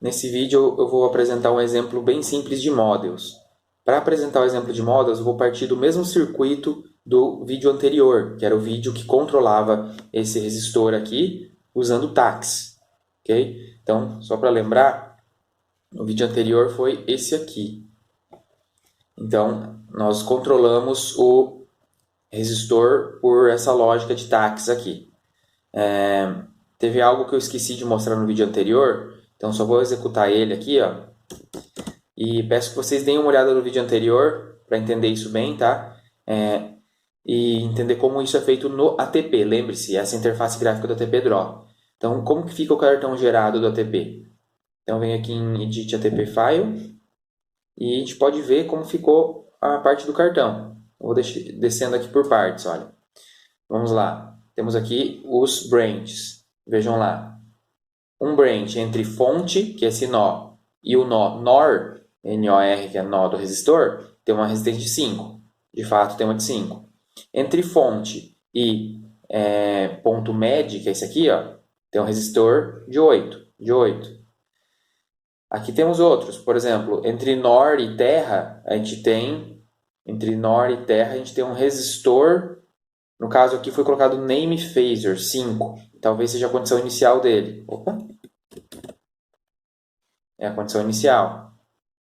Nesse vídeo eu vou apresentar um exemplo bem simples de models. Para apresentar o exemplo de models, eu vou partir do mesmo circuito do vídeo anterior, que era o vídeo que controlava esse resistor aqui usando tacks. Okay? Então, só para lembrar, o vídeo anterior foi esse aqui. Então, nós controlamos o resistor por essa lógica de tacks aqui. Teve algo que eu esqueci de mostrar no vídeo anterior, então só vou executar ele aqui, ó. E peço que vocês deem uma olhada no vídeo anterior para entender isso bem, tá? E entender como isso é feito no ATP. Lembre-se, essa interface gráfica do ATP Draw. Então, como que fica o cartão gerado do ATP? Então, venho aqui em Edit ATP File e a gente pode ver como ficou a parte do cartão. Eu vou descendo aqui por partes, olha. Vamos lá. Temos aqui os branches. Vejam lá. Um branch entre fonte, que é esse nó, e o nó NOR, N-O-R, que é nó do resistor, tem uma resistência de 5. De fato, tem uma de 5. Entre fonte e ponto MED, que é esse aqui, ó, tem um resistor de 8. Aqui temos outros. Por exemplo, entre NOR e terra, a gente tem um resistor. No caso aqui foi colocado name phasor 5. Talvez seja a condição inicial dele. Opa! É a condição inicial.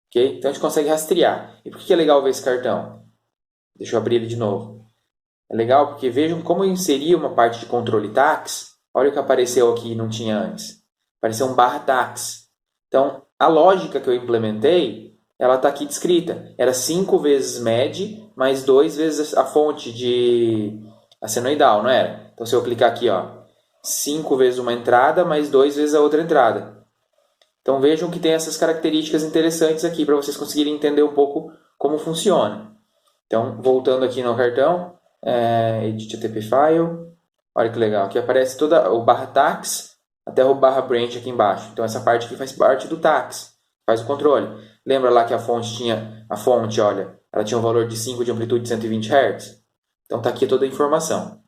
Ok? Então a gente consegue rastrear. E por que é legal ver esse cartão? Deixa eu abrir ele de novo. É legal porque vejam como eu inseri uma parte de controle tax. Olha o que apareceu aqui e não tinha antes. Apareceu um barra tax. Então a lógica que eu implementei, ela está aqui descrita. Era 5 vezes MED mais 2 vezes a fonte de a senoidal, não era? Então se eu clicar aqui, ó, 5 vezes uma entrada mais 2 vezes a outra entrada. Então vejam que tem essas características interessantes aqui para vocês conseguirem entender um pouco como funciona. Então, voltando aqui no cartão, Edit ATP File, olha que legal, aqui aparece toda o barra tax até o barra branch aqui embaixo. Então essa parte aqui faz parte do tax, faz o controle. Lembra lá que a fonte, olha, ela tinha um valor de 5 de amplitude de 120 Hz? Então está aqui toda a informação.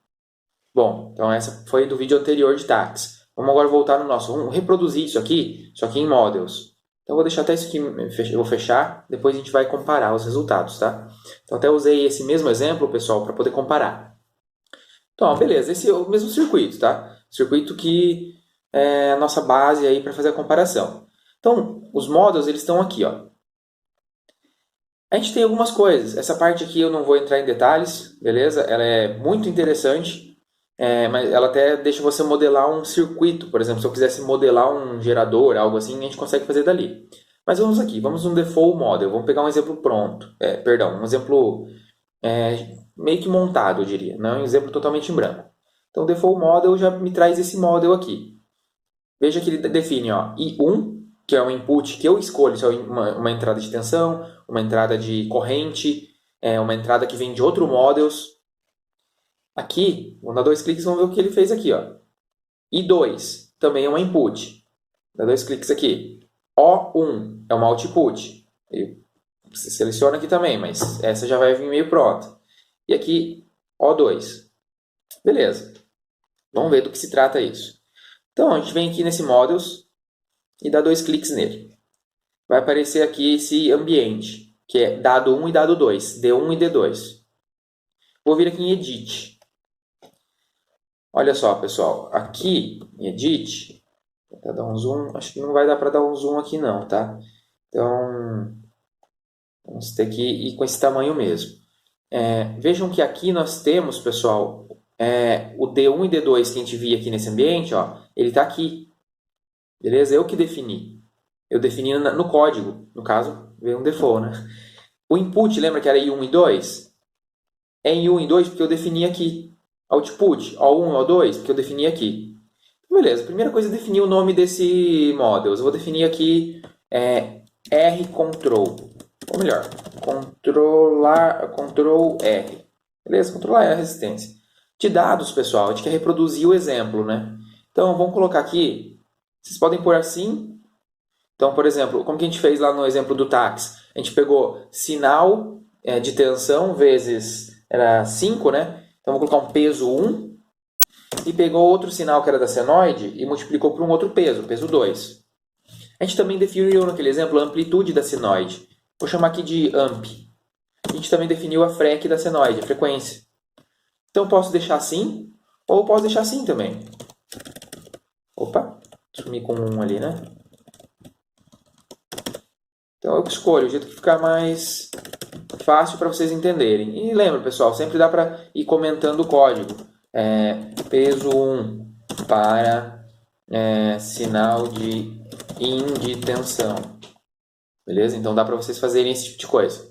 Bom, então essa foi do vídeo anterior de tax. Vamos agora voltar no nosso. Vamos reproduzir isso aqui em models. Então, eu vou deixar até isso aqui, eu vou fechar, depois a gente vai comparar os resultados, tá? Então, até usei esse mesmo exemplo, pessoal, para poder comparar. Então, beleza, esse é o mesmo circuito, tá? Circuito que é a nossa base aí para fazer a comparação. Então, os models, eles estão aqui, ó. A gente tem algumas coisas. Essa parte aqui eu não vou entrar em detalhes, beleza? Ela é muito interessante. Mas ela até deixa você modelar um circuito. Por exemplo, se eu quisesse modelar um gerador, algo assim, a gente consegue fazer dali. Mas vamos aqui, vamos no default model. Vamos pegar um exemplo pronto. Um exemplo meio que montado, eu diria. Não é um exemplo totalmente em branco. Então, o default model já me traz esse model aqui. Veja que ele define, ó, I1, que é um input que eu escolho, se é uma entrada de tensão, uma entrada de corrente, uma entrada que vem de outro models. Aqui, vamos dar 2 cliques e vamos ver o que ele fez aqui, ó. I2 também é uma input. Dá 2 cliques aqui. O1 é uma output. Você seleciona aqui também, mas essa já vai vir meio pronta. E aqui, O2. Beleza. Vamos ver do que se trata isso. Então, a gente vem aqui nesse Models e dá 2 cliques nele. Vai aparecer aqui esse ambiente, que é dado 1 e dado 2, D1 e D2. Vou vir aqui em Edit. Olha só, pessoal, aqui em Edit, vou tentar dar um zoom, acho que não vai dar para dar um zoom aqui não, tá? Então, vamos ter que ir com esse tamanho mesmo. Vejam que aqui nós temos, pessoal, o D1 e D2 que a gente via aqui nesse ambiente, ó, ele está aqui, beleza? Eu que defini. Eu defini no código, no caso, veio um default, né? O input, lembra que era I1 e 2? É I1 e 2 porque eu defini aqui. Output, O1 e O2, porque eu defini aqui. Beleza, primeira coisa é definir o nome desse models. Eu vou definir aqui rcontrol. Ou melhor, control R. Beleza? Controlar R a resistência. De dados, pessoal, a gente quer reproduzir o exemplo, né? Então, vamos colocar aqui. Vocês podem pôr assim. Então, por exemplo, como que a gente fez lá no exemplo do tax? A gente pegou sinal de tensão vezes era 5, né? Então, vou colocar um peso 1 e pegou outro sinal que era da senoide e multiplicou por um outro peso, peso 2. A gente também definiu naquele exemplo a amplitude da senoide. Vou chamar aqui de amp. A gente também definiu a frec da senoide, a frequência. Então, posso deixar assim, ou posso deixar assim também. Opa, sumi com um ali, né? Então, eu escolho o jeito que ficar mais fácil para vocês entenderem. E lembra, pessoal, sempre dá para ir comentando o código. Peso 1 para sinal de inditensão. Beleza? Então, dá para vocês fazerem esse tipo de coisa.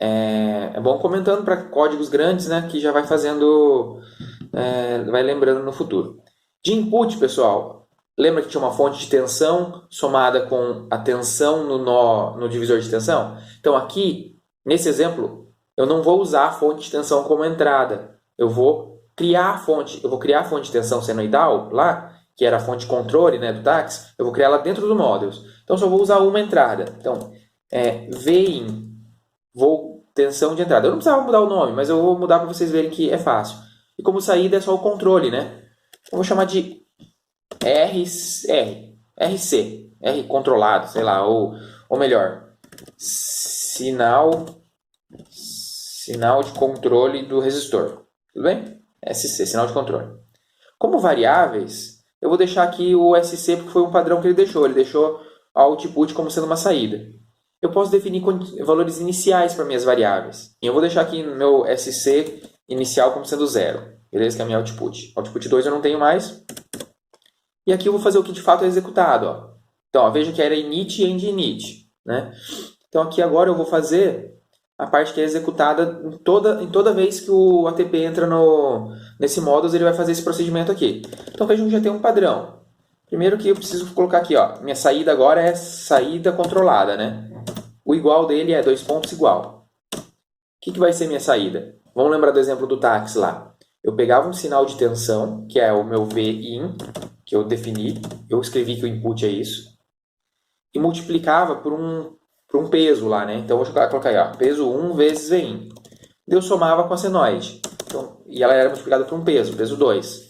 É bom comentando para códigos grandes, né? Que já vai fazendo, vai lembrando no futuro. De input, pessoal, lembra que tinha uma fonte de tensão somada com a tensão no divisor de tensão? Então aqui, nesse exemplo, eu não vou usar a fonte de tensão como entrada. Eu vou criar a fonte de tensão senoidal lá, que era a fonte de controle, né, do TACS, eu vou criar ela dentro do Models. Então só vou usar uma entrada. Então, Vin tensão de entrada. Eu não precisava mudar o nome, mas eu vou mudar para vocês verem que é fácil. E como saída é só o controle, né? Eu vou chamar de RC, R controlado, sei lá, ou melhor, sinal de controle do resistor. Tudo bem? SC, sinal de controle. Como variáveis, eu vou deixar aqui o SC porque foi um padrão que ele deixou. Ele deixou o output como sendo uma saída. Eu posso definir valores iniciais para minhas variáveis. E eu vou deixar aqui no meu SC inicial como sendo 0. Beleza? Que é a minha output. Output 2 eu não tenho mais. E aqui eu vou fazer o que de fato é executado. Ó. Então, veja que era init e end-init. Né? Então, aqui agora eu vou fazer a parte que é executada em toda vez que o ATP entra nesse modus, ele vai fazer esse procedimento aqui. Então, vejam que já tem um padrão. Primeiro que eu preciso colocar aqui, ó, minha saída agora é saída controlada, né? O igual dele é 2 pontos igual. O que vai ser minha saída? Vamos lembrar do exemplo do TACS lá. Eu pegava um sinal de tensão, que é o meu Vin, que eu defini, eu escrevi que o input é isso, e multiplicava por um peso lá, né? Então, eu vou colocar aí, ó, peso 1 vezes Vin. Eu somava com a senoide. Então, e ela era multiplicada por um peso 2.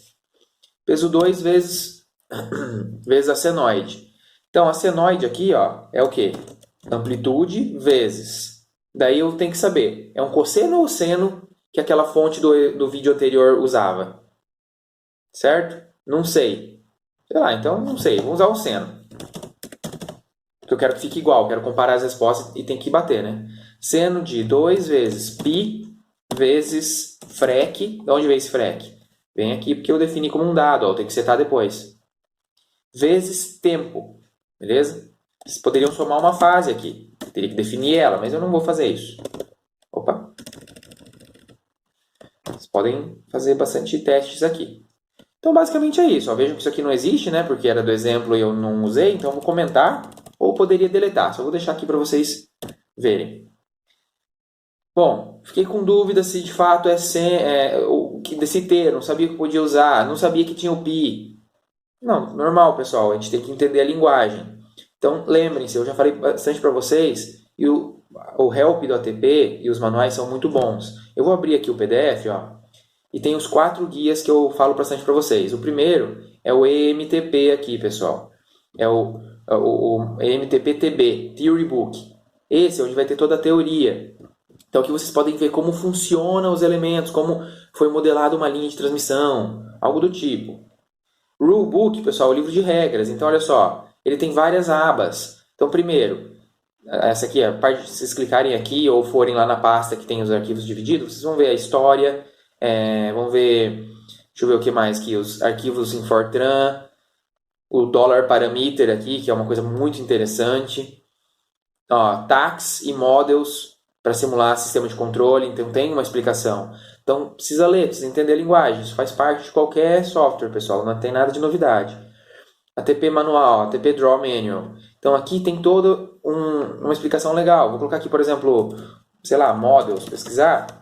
Peso 2 vezes a senoide. Então, a senoide aqui, ó, é o quê? Amplitude vezes. Daí eu tenho que saber, é um cosseno ou seno que aquela fonte do vídeo anterior usava? Certo? Não sei. Sei lá, então não sei. Vamos usar um seno. Porque eu quero que fique igual, quero comparar as respostas e tem que bater, né? Seno de 2 vezes π vezes frec. De onde veio esse frec? Vem aqui porque eu defini como um dado, ó, eu tenho que setar depois. Vezes tempo. Beleza? Vocês poderiam somar uma fase aqui. Eu teria que definir ela, mas eu não vou fazer isso. Opa! Vocês podem fazer bastante testes aqui. Então, basicamente é isso. Ó, vejam que isso aqui não existe, né? Porque era do exemplo e eu não usei. Então, eu vou comentar ou poderia deletar. Só vou deixar aqui para vocês verem. Bom, fiquei com dúvida se de fato desse ter. Não sabia que podia usar. Não sabia que tinha o pi. Não, normal, pessoal. A gente tem que entender a linguagem. Então, lembrem-se, eu já falei bastante para vocês, e o help do ATP e os manuais são muito bons. Eu vou abrir aqui o PDF, ó, e tem os 4 guias que eu falo bastante para vocês. O primeiro é o EMTP aqui, pessoal. É o EMTP-TB, Theory Book. Esse é onde vai ter toda a teoria. Então, aqui vocês podem ver como funcionam os elementos, como foi modelada uma linha de transmissão, algo do tipo. Rule Book, pessoal, é o livro de regras. Então, olha só. Ele tem várias abas. Então, primeiro, essa aqui, a parte de vocês clicarem aqui ou forem lá na pasta que tem os arquivos divididos, vocês vão ver a história, vão ver, deixa eu ver o que mais aqui, os arquivos em Fortran, o dollar parameter aqui, que é uma coisa muito interessante. Ó, TACS e models para simular sistema de controle, então tem uma explicação. Então, precisa ler, precisa entender a linguagem. Isso faz parte de qualquer software, pessoal, não tem nada de novidade. ATP manual, ATP Draw Manual. Então aqui tem toda uma explicação legal. Vou colocar aqui, por exemplo, sei lá, models, pesquisar.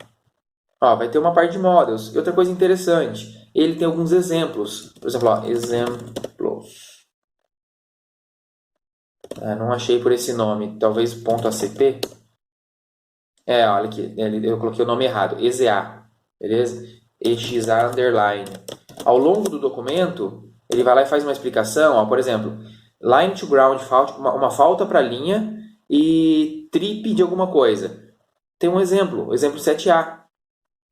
Ó, vai ter uma parte de models. E outra coisa interessante, ele tem alguns exemplos. Por exemplo, ó, exemplos. Não achei por esse nome, talvez .acp. Olha aqui, eu coloquei o nome errado, EZA, beleza? EXA underline. Ao longo do documento, ele vai lá e faz uma explicação, ó, por exemplo, line to ground fault, uma falta para linha e trip de alguma coisa. Tem um exemplo, o exemplo 7A.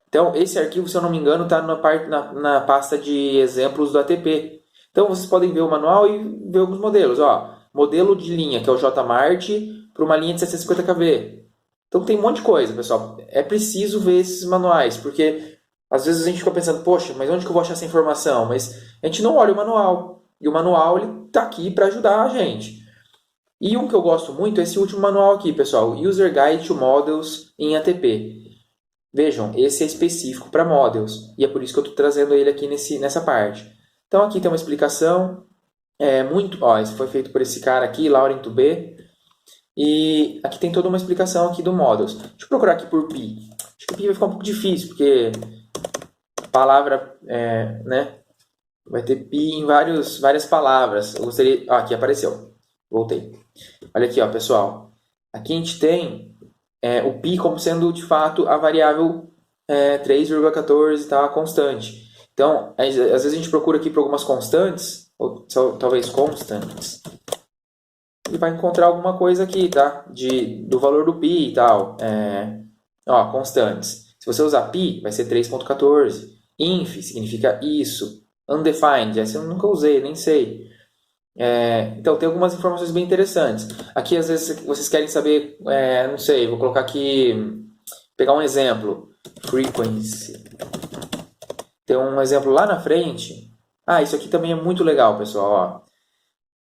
Então, esse arquivo, se eu não me engano, está na pasta de exemplos do ATP. Então, vocês podem ver o manual e ver alguns modelos. Ó, modelo de linha, que é o JMart, para uma linha de 750 kV. Então, tem um monte de coisa, pessoal. É preciso ver esses manuais, porque às vezes a gente fica pensando, poxa, mas onde que eu vou achar essa informação? Mas a gente não olha o manual. E o manual está aqui para ajudar a gente. E um que eu gosto muito é esse último manual aqui, pessoal. User Guide to Models em ATP. Vejam, esse é específico para models. E é por isso que eu estou trazendo ele aqui nessa parte. Então aqui tem uma explicação. Isso foi feito por esse cara aqui, Laurent Tubé. E aqui tem toda uma explicação aqui do models. Deixa eu procurar aqui por pi. Acho que pi vai ficar um pouco difícil, porque a palavra, né? Vai ter pi em várias palavras. Eu gostaria... aqui apareceu. Voltei. Olha aqui, ó, pessoal. Aqui a gente tem o pi como sendo, de fato, a variável 3,14, tá? Constante. Então, às vezes a gente procura aqui por algumas constantes, ou talvez constantes, e vai encontrar alguma coisa aqui, tá? Do valor do pi e tal. Constantes. Se você usar pi, vai ser 3,14. Inf significa isso. Undefined, essa eu nunca usei, nem sei. Então, tem algumas informações bem interessantes. Aqui, às vezes, vocês querem saber, não sei, vou colocar aqui, pegar um exemplo. Frequency. Tem um exemplo lá na frente. Isso aqui também é muito legal, pessoal. Ó.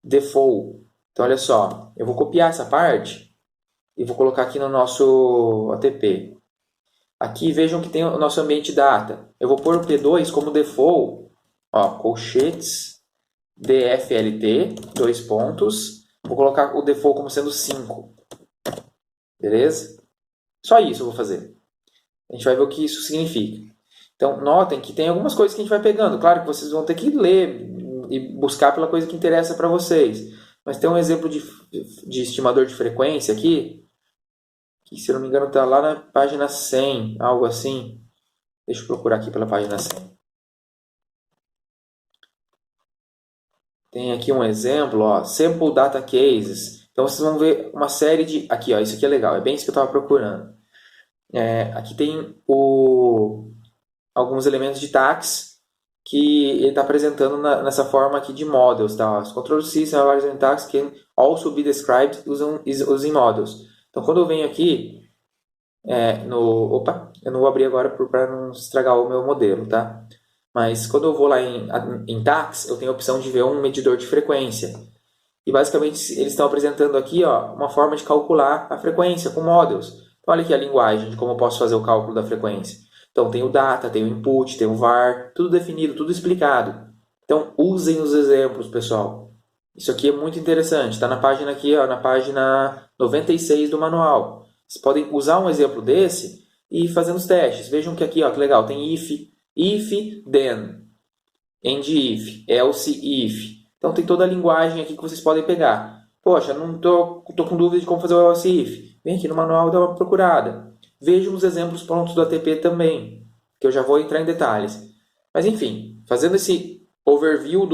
Default. Então, olha só, eu vou copiar essa parte e vou colocar aqui no nosso ATP. Aqui, vejam que tem o nosso ambiente data. Eu vou pôr o P2 como default, colchetes, DFLT, 2 pontos. Vou colocar o default como sendo 5. Beleza? Só isso eu vou fazer. A gente vai ver o que isso significa. Então, notem que tem algumas coisas que a gente vai pegando. Claro que vocês vão ter que ler e buscar pela coisa que interessa para vocês. Mas tem um exemplo de estimador de frequência aqui, que, se eu não me engano, está lá na página 100, algo assim. Deixa eu procurar aqui pela página 100. Tem aqui um exemplo, ó, Sample Data Cases. Então, vocês vão ver uma série de... Aqui, ó, isso aqui é legal, é bem isso que eu estava procurando. Aqui tem alguns elementos de tax que ele está apresentando nessa forma aqui de models. Tá? Os control system and tax can also be described using models. Então, quando eu venho aqui, eu não vou abrir agora para não estragar o meu modelo, tá? Mas quando eu vou lá em tax, eu tenho a opção de ver um medidor de frequência. E basicamente eles estão apresentando aqui, ó, uma forma de calcular a frequência com models. Então, olha aqui a linguagem de como eu posso fazer o cálculo da frequência. Então tem o data, tem o input, tem o var, tudo definido, tudo explicado. Então usem os exemplos, pessoal. Isso aqui é muito interessante. Está na página aqui, ó, na página 96 do manual. Vocês podem usar um exemplo desse e ir fazendo os testes. Vejam que aqui, ó, que legal, tem if, then, end if, else if. Então tem toda a linguagem aqui que vocês podem pegar. Poxa, não tô com dúvida de como fazer o else if. Vem aqui no manual e dá uma procurada. Vejam os exemplos prontos do ATP também, que eu já vou entrar em detalhes. Mas enfim, fazendo esse overview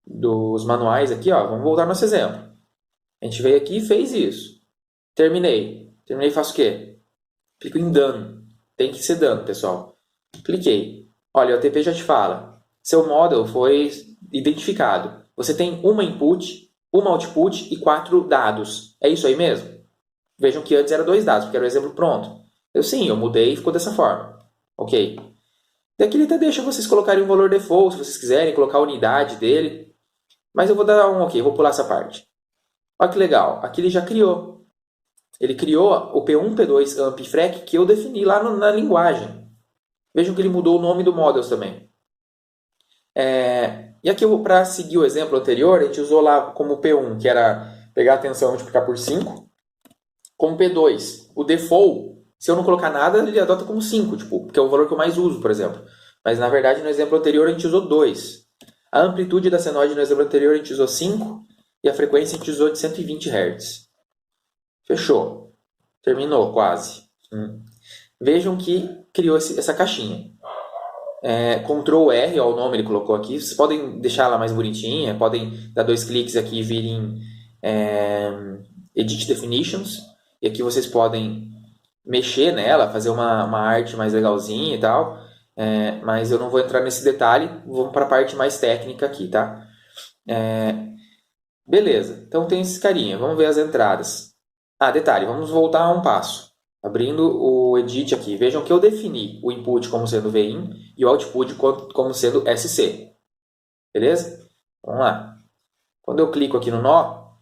dos manuais aqui, ó, vamos voltar ao nosso exemplo. A gente veio aqui e fez isso. Terminei e faço o quê? Clico em Done. Tem que ser Done, pessoal. Cliquei. Olha, o ATP já te fala. Seu model foi identificado. Você tem uma input, uma output e 4 dados. É isso aí mesmo? Vejam que antes era 2 dados, porque era o exemplo pronto. Eu mudei e ficou dessa forma. Ok. Daqui ele até deixa vocês colocarem um valor default, se vocês quiserem, colocar a unidade dele. Mas eu vou dar um ok, vou pular essa parte. Olha que legal, aqui ele já criou. Ele criou o P1, P2, AMP e FREC que eu defini lá na linguagem. Vejam que ele mudou o nome do models também. E aqui, para seguir o exemplo anterior, a gente usou lá como P1, que era pegar a tensão e multiplicar por 5. Como P2, o default, se eu não colocar nada, ele adota como 5, porque é o valor que eu mais uso, por exemplo. Mas, na verdade, no exemplo anterior, a gente usou 2. A amplitude da senoide no exemplo anterior, a gente usou 5. E a frequência, a gente usou de 120 Hz. Fechou. Terminou, quase. Vejam que criou essa caixinha. Ctrl R, ó, o nome ele colocou aqui. Vocês podem deixar ela mais bonitinha, podem dar 2 cliques aqui e vir em Edit Definitions. E aqui vocês podem mexer nela, fazer uma arte mais legalzinha e tal. Mas eu não vou entrar nesse detalhe, vamos para a parte mais técnica aqui, tá? Beleza, então tem esse carinha, vamos ver as entradas. Detalhe, vamos voltar a um passo. Abrindo o Edit aqui, vejam que eu defini o input como sendo VIN e o output como sendo SC. Beleza? Vamos lá. Quando eu clico aqui no nó,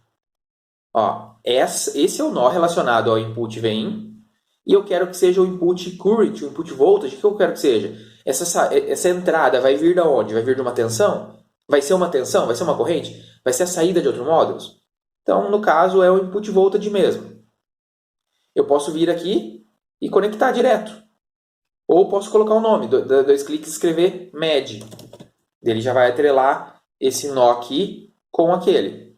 ó, esse é o nó relacionado ao input VIN e eu quero que seja o input current, o input voltage. O que eu quero que seja? Essa entrada vai vir de onde? Vai vir de uma tensão? Vai ser uma tensão? Vai ser uma corrente? Vai ser a saída de outro módulos? Então, no caso, é o input voltage mesmo. Eu posso vir aqui e conectar direto. Ou posso colocar o nome, 2 cliques e escrever MED. Ele já vai atrelar esse nó aqui com aquele.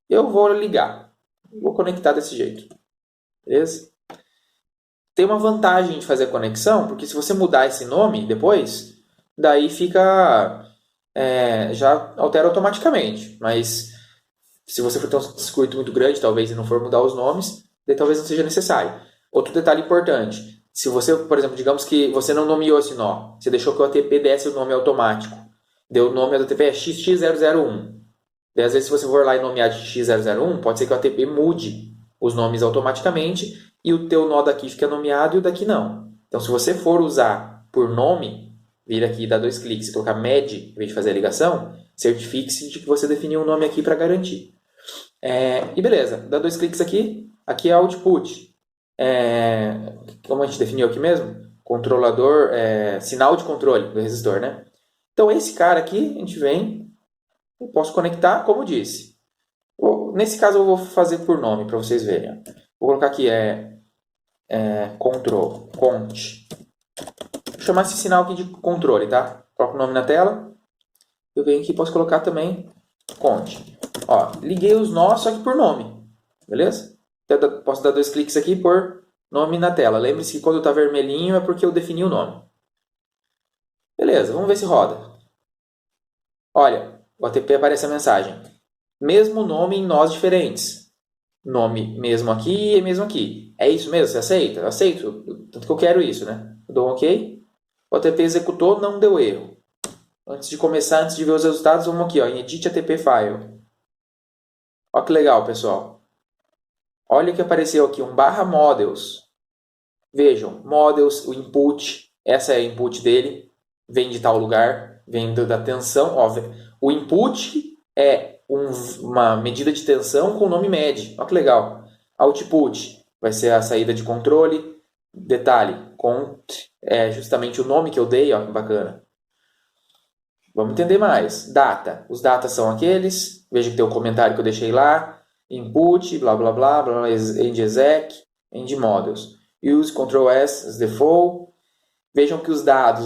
Eu vou ligar. Vou conectar desse jeito. Beleza? Tem uma vantagem de fazer a conexão, porque se você mudar esse nome depois, daí fica... já altera automaticamente. Mas se você for ter um circuito muito grande, talvez, e não for mudar os nomes, daí talvez não seja necessário. Outro detalhe importante. Se você, por exemplo, digamos que você não nomeou esse nó, você deixou que o ATP desse o nome automático. Deu o nome do ATP é XX001. Daí, às vezes, se você for lá e nomear de X001, pode ser que o ATP mude os nomes automaticamente e o teu nó daqui fica nomeado e o daqui não. Então, se você for usar por nome, vir aqui e dar 2 cliques e colocar MED em vez de fazer a ligação, certifique-se de que você definiu o nome aqui para garantir. E beleza, dá 2 cliques aqui é output. Como a gente definiu aqui mesmo? Controlador, sinal de controle do resistor, né? Então, esse cara aqui, a gente vem, eu posso conectar, como eu disse. Nesse caso, eu vou fazer por nome, para vocês verem. Vou colocar aqui, control, cont. Vou chamar esse sinal aqui de controle, tá? Coloco o nome na tela. Eu venho aqui e posso colocar também cont. Ó, liguei os nós, só que por nome. Beleza? Então, posso dar 2 cliques aqui por nome na tela. Lembre-se que quando está vermelhinho é porque eu defini o nome. Beleza, vamos ver se roda. Olha, o ATP aparece a mensagem. Mesmo nome em nós diferentes. Nome mesmo aqui e mesmo aqui. É isso mesmo? Você aceita? Eu aceito. Tanto que eu quero isso, né? Eu dou um OK. O ATP executou, não deu erro. Antes de começar, antes de ver os resultados, vamos aqui, ó, em Edit ATP File. Olha que legal, pessoal. Olha o que apareceu aqui, um /models. Vejam, models, o input, essa é a input dele, vem de tal lugar, vem da tensão. Ó, o input é uma medida de tensão com o nome MED. Olha que legal. Output vai ser a saída de controle. Detalhe, cont é justamente o nome que eu dei, ó, que bacana. Vamos entender mais. Data. Os datas são aqueles. Veja que tem o comentário que eu deixei lá. Input, blá, blá, blá, blá, end exec, end models. Use, Ctrl S, as default. Vejam que os dados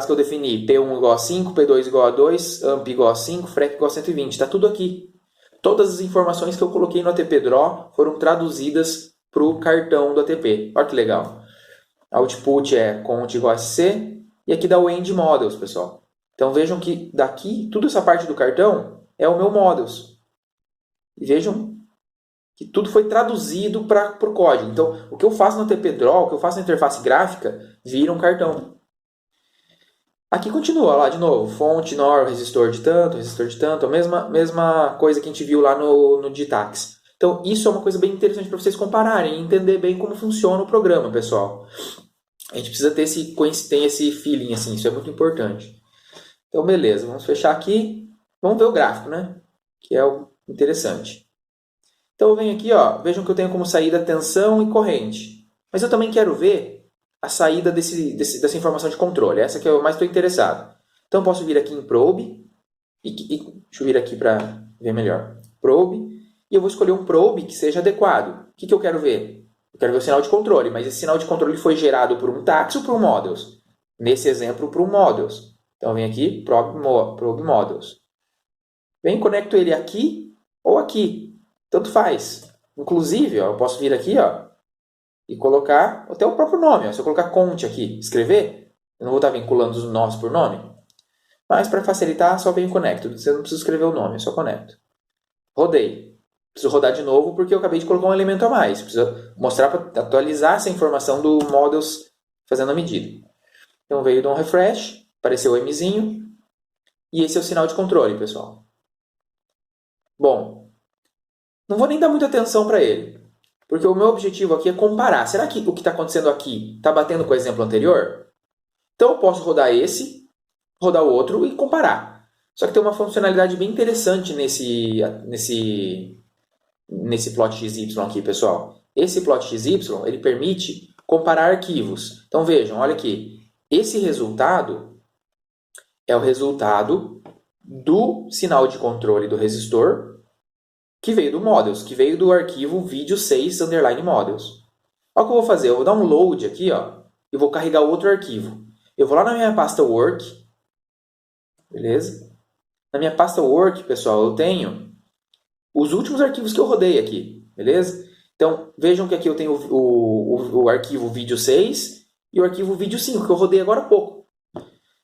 que eu defini, P1 igual a 5, P2 igual a 2, AMP igual a 5, FREC igual a 120. Está tudo aqui. Todas as informações que eu coloquei no ATP Draw foram traduzidas para o cartão do ATP. Olha que legal. Output é cont igual a SC. E aqui dá o end models, pessoal. Então vejam que daqui, toda essa parte do cartão é o meu models. E vejam que tudo foi traduzido para o código. Então, o que eu faço no ATP Draw, o que eu faço na interface gráfica, vira um cartão. Aqui continua, lá de novo, fonte, NOR, resistor de tanto, a mesma coisa que a gente viu lá no Digitax. Então, isso é uma coisa bem interessante para vocês compararem e entender bem como funciona o programa, pessoal. A gente precisa ter esse feeling, assim, isso é muito importante. Então, beleza, vamos fechar aqui. Vamos ver o gráfico, né? Que é o interessante. Então, eu venho aqui, ó, vejam que eu tenho como saída tensão e corrente. Mas eu também quero ver a saída dessa informação de controle. Essa que eu mais estou interessado. Então, eu posso vir aqui em Probe. Deixa eu vir aqui para ver melhor. Probe. E eu vou escolher um Probe que seja adequado. O que eu quero ver? Eu quero ver o sinal de controle. Mas esse sinal de controle foi gerado por um tax ou por um models? Nesse exemplo, por um models. Então, eu venho aqui, Probe Models. Venho e conecto ele aqui ou aqui. Tanto faz. Inclusive, ó, eu posso vir aqui, ó, e colocar até o próprio nome. Ó. Se eu colocar cont aqui, escrever, Eu não vou estar vinculando os nós por nome. Mas para facilitar, só venho conecto. Você não precisa escrever o nome, só conecto. Rodei. Preciso rodar de novo porque eu acabei de colocar um elemento a mais. Preciso mostrar para atualizar essa informação do models fazendo a medida. Então veio dar um refresh, apareceu o Mzinho. E esse é o sinal de controle, pessoal. Bom, não vou nem dar muita atenção para ele. Porque o meu objetivo aqui é comparar. Será que o que está acontecendo aqui está batendo com o exemplo anterior? Então eu posso rodar esse, rodar o outro e comparar. Só que tem uma funcionalidade bem interessante nesse plot XY aqui, pessoal. Esse plot XY ele permite comparar arquivos. Então vejam, olha aqui. Esse resultado é o resultado do sinal de controle do resistor que veio do models, que veio do arquivo video6_models. Olha o que eu vou fazer. Eu vou dar um load aqui, ó, e vou carregar outro arquivo. Eu vou lá na minha pasta work, beleza? Na minha pasta work, pessoal, eu tenho os últimos arquivos que eu rodei aqui, beleza? Então, vejam que aqui eu tenho o arquivo vídeo6 e o arquivo vídeo5, que eu rodei agora há pouco.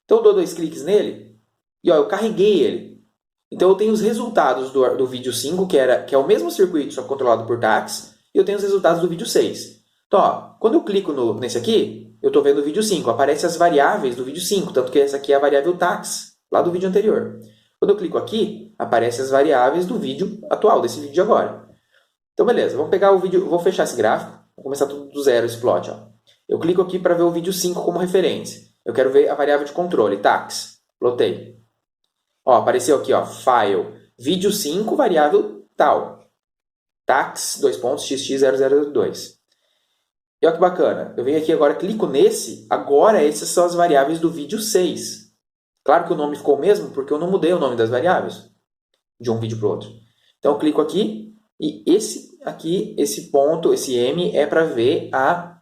Então, eu dou 2 cliques nele e ó, eu carreguei ele. Então, eu tenho os resultados do vídeo 5, que é o mesmo circuito, só controlado por TACS, e eu tenho os resultados do vídeo 6. Então, ó, quando eu clico nesse aqui, eu estou vendo o vídeo 5, aparecem as variáveis do vídeo 5, tanto que essa aqui é a variável TACS, lá do vídeo anterior. Quando eu clico aqui, aparecem as variáveis do vídeo atual, desse vídeo de agora. Então, beleza, vamos pegar o vídeo, vou fechar esse gráfico, vou começar tudo do zero esse plot. Ó. Eu clico aqui para ver o vídeo 5 como referência. Eu quero ver a variável de controle, TACS, plotei. Ó, apareceu aqui, ó, file, vídeo 5, variável tal, TACS, xx0002. E olha que bacana, eu venho aqui agora, clico nesse, agora essas são as variáveis do vídeo 6. Claro que o nome ficou o mesmo, porque eu não mudei o nome das variáveis de um vídeo para o outro. Então eu clico aqui, e esse aqui, esse ponto, esse M, é para ver a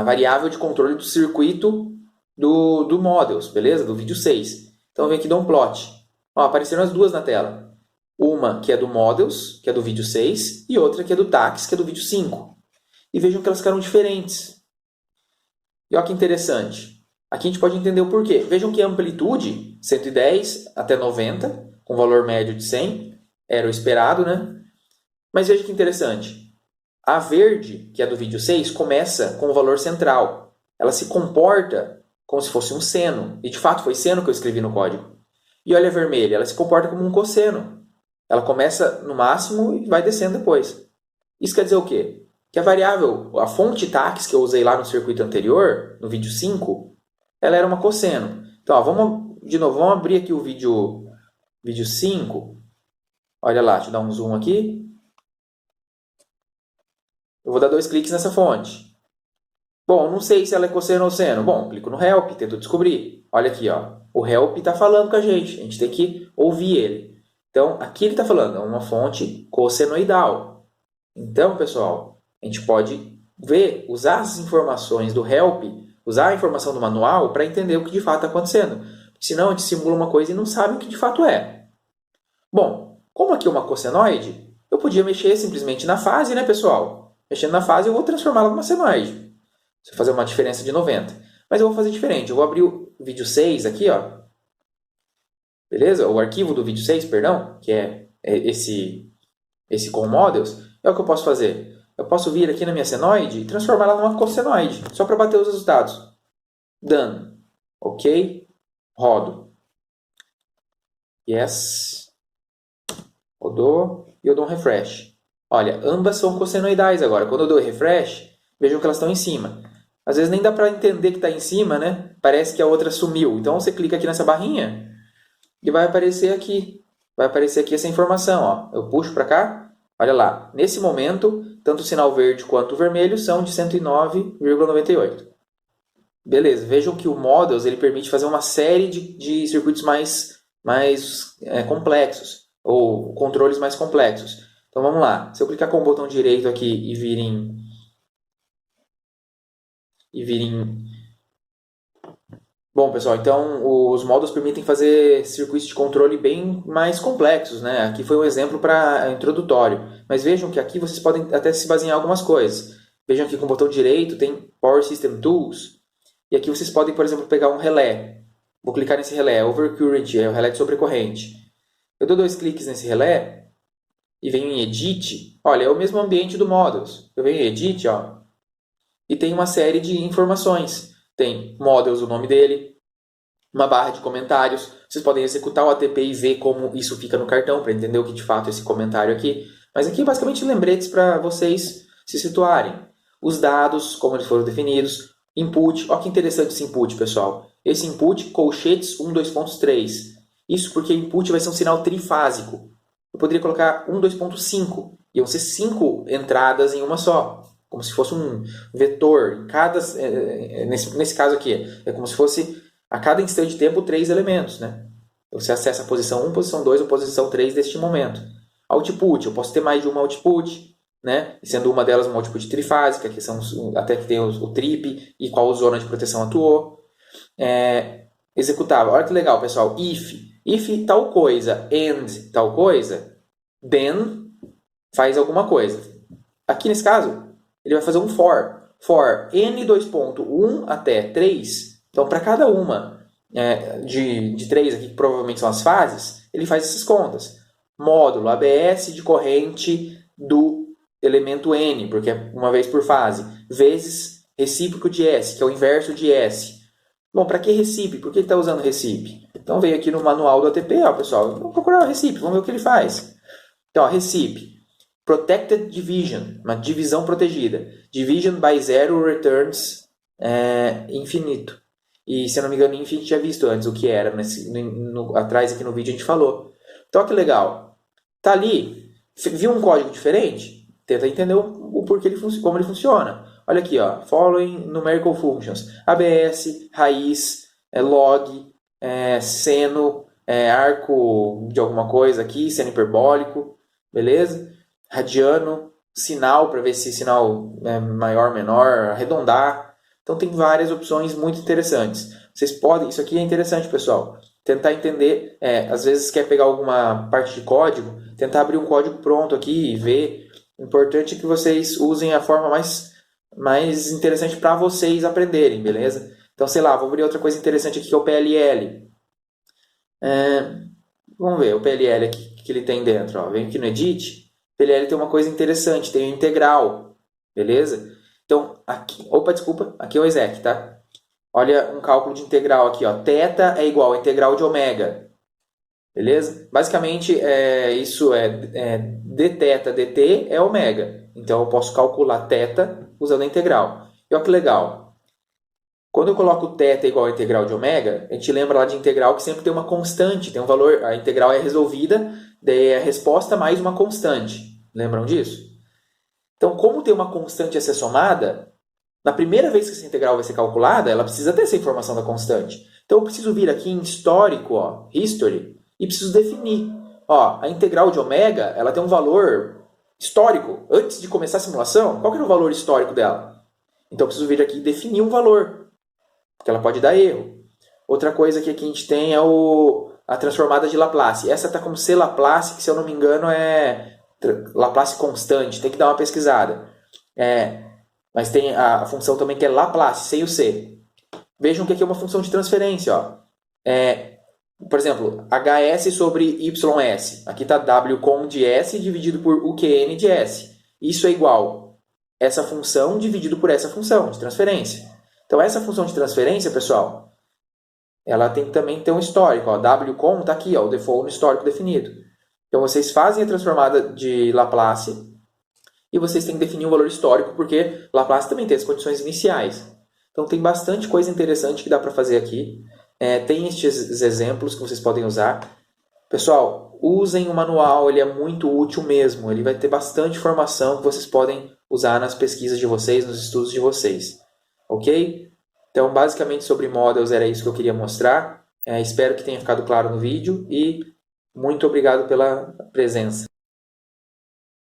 variável de controle do circuito do models, beleza? Do vídeo 6. Então eu venho aqui e dou um plot. Ó, apareceram as duas na tela. Uma que é do models, que é do vídeo 6, e outra que é do TACS, que é do vídeo 5. E vejam que elas ficaram diferentes. E olha que interessante. Aqui a gente pode entender o porquê. Vejam que a amplitude, 110 até 90, com valor médio de 100, era o esperado, né? Mas veja que interessante. A verde, que é do vídeo 6, começa com o valor central. Ela se comporta como se fosse um seno. E de fato foi seno que eu escrevi no código. E olha a vermelha, ela se comporta como um cosseno. Ela começa no máximo e vai descendo depois. Isso quer dizer o quê? Que a variável, a fonte TACS que eu usei lá no circuito anterior, no vídeo 5, ela era uma cosseno. Então, ó, vamos abrir aqui o vídeo 5. Olha lá, deixa eu dar um zoom aqui. Eu vou dar 2 cliques nessa fonte. Bom, não sei se ela é cosseno ou seno. Bom, clico no help, tento descobrir. Olha aqui, ó. O help está falando com a gente tem que ouvir ele. Então, aqui ele está falando, é uma fonte cossenoidal. Então, pessoal, a gente pode usar as informações do help, usar a informação do manual para entender o que de fato está acontecendo. Senão a gente simula uma coisa e não sabe o que de fato é. Bom, como aqui é uma cossenoide, eu podia mexer simplesmente na fase, né, pessoal? Mexendo na fase, eu vou transformá-la numa senoide. Se eu fazer uma diferença de 90. Mas eu vou fazer diferente. Eu vou abrir o vídeo 6 aqui, ó. Beleza? O arquivo do vídeo 6, perdão, que é esse com models. É o que eu posso fazer. Eu posso vir aqui na minha senoide e transformar ela numa cossenoide, só para bater os resultados. Done. Ok. Rodo. Yes. Rodou. E eu dou um refresh. Olha, ambas são cossenoidais agora. Quando eu dou refresh, vejam que elas estão em cima. Às vezes nem dá para entender que está em cima, né? Parece que a outra sumiu. Então você clica aqui nessa barrinha e vai aparecer aqui. Vai aparecer aqui essa informação. Ó. Eu puxo para cá. Olha lá. Nesse momento, tanto o sinal verde quanto o vermelho são de 109,98. Beleza. Vejam que o Models ele permite fazer uma série de circuitos mais complexos. Ou controles mais complexos. Então vamos lá. Se eu clicar com o botão direito aqui e vir em Bom, pessoal, então os módulos permitem fazer circuitos de controle bem mais complexos, né? Aqui foi um exemplo para introdutório, mas vejam que aqui vocês podem até se basear em algumas coisas. Vejam que com o botão direito tem Power System Tools, E aqui vocês podem, por exemplo, pegar um relé. Vou clicar nesse relé, overcurrent, é o relé de sobrecorrente. Eu dou 2 cliques nesse relé e venho em Edit. Olha, é o mesmo ambiente do Models. Eu venho em Edit, ó, e tem uma série de informações. Tem Models, o nome dele, uma barra de comentários. Vocês podem executar o ATP e ver como isso fica no cartão, para entender o que de fato é esse comentário aqui. Mas aqui basicamente lembretes para vocês se situarem. Os dados, como eles foram definidos. Input, olha que interessante esse input, pessoal. Esse input, colchetes 1, 2.3. Isso porque input vai ser um sinal trifásico. Eu poderia colocar 1, 2.5. Iam ser 5 entradas em uma só. Como se fosse um vetor. Nesse caso aqui, é como se fosse a cada instante de tempo 3 elementos. Né? Você acessa a posição 1, posição 2 ou posição 3 deste momento. Output, eu posso ter mais de uma output. Né? Sendo uma delas uma output trifásica, que são até que tem o trip e qual zona de proteção atuou. Executável. Olha que legal, pessoal. If tal coisa, and tal coisa, then faz alguma coisa. Aqui nesse caso, ele vai fazer um for. For n 2.1 até 3. Então, para cada uma de 3 aqui, que provavelmente são as fases, ele faz essas contas. Módulo ABS de corrente do elemento n, porque é uma vez por fase, vezes recíproco de S, que é o inverso de S. Bom, para que recipe? Por que ele está usando recipe? Então, veio aqui no manual do ATP, ó, pessoal, vamos procurar o recipe, vamos ver o que ele faz. Então, ó, recipe, protected division, uma divisão protegida. Division by zero returns infinito. E, se eu não me engano, infinito tinha visto antes o que era, atrás aqui no vídeo a gente falou. Então, olha que legal. Tá ali, viu um código diferente? Tenta entender o porquê como ele funciona. Olha aqui, ó, following numerical functions. ABS, raiz, log, seno, arco de alguma coisa aqui, seno hiperbólico, beleza? Radiano, sinal, para ver se sinal é maior, menor, arredondar. Então tem várias opções muito interessantes. Vocês podem, isso aqui é interessante, pessoal. Tentar entender, às vezes quer pegar alguma parte de código, tentar abrir um código pronto aqui e ver. O importante é que vocês usem a forma mais interessante para vocês aprenderem, beleza? Então, sei lá, vou abrir outra coisa interessante aqui que é o PLL. Vamos ver o PLL aqui que ele tem dentro. Ó. Vem aqui no Edit. O PLL tem uma coisa interessante, tem o integral, beleza? Então, aqui, desculpa, aqui é o exec, tá? Olha um cálculo de integral aqui, ó. Θ é igual a integral de ômega. Beleza? Basicamente, isso dθ dt é ômega. Então, eu posso calcular θ usando a integral. E olha que legal. Quando eu coloco θ igual a integral de ômega, a gente lembra lá de integral que sempre tem uma constante. Tem um valor, a integral é resolvida, daí é a resposta mais uma constante. Lembram disso? Então, como tem uma constante a ser somada, na primeira vez que essa integral vai ser calculada, ela precisa ter essa informação da constante. Então, eu preciso vir aqui em histórico, ó, history, e preciso definir. Ó, a integral de ômega, ela tem um valor histórico. Antes de começar a simulação, qual que era o valor histórico dela? Então, eu preciso vir aqui e definir um valor, porque ela pode dar erro. Outra coisa que aqui a gente tem é a transformada de Laplace. Essa está como C Laplace, que se eu não me engano é Laplace constante. Tem que dar uma pesquisada. Mas tem a função também que é Laplace, sem o C. Vejam que aqui é uma função de transferência. Ó. Por exemplo, HS sobre YS. Aqui está WCOM de S dividido por UQN de S. Isso é igual a essa função dividido por essa função de transferência. Então, essa função de transferência, pessoal, ela tem que também ter um histórico. Ó. WCOM está aqui, ó, o default no histórico definido. Então, vocês fazem a transformada de Laplace e vocês têm que definir um valor histórico, porque Laplace também tem as condições iniciais. Então, tem bastante coisa interessante que dá para fazer aqui. Tem estes exemplos que vocês podem usar. Pessoal, usem o manual, ele é muito útil mesmo. Ele vai ter bastante informação que vocês podem usar nas pesquisas de vocês, nos estudos de vocês. Ok? Então, basicamente sobre Models era isso que eu queria mostrar. Espero que tenha ficado claro no vídeo e muito obrigado pela presença.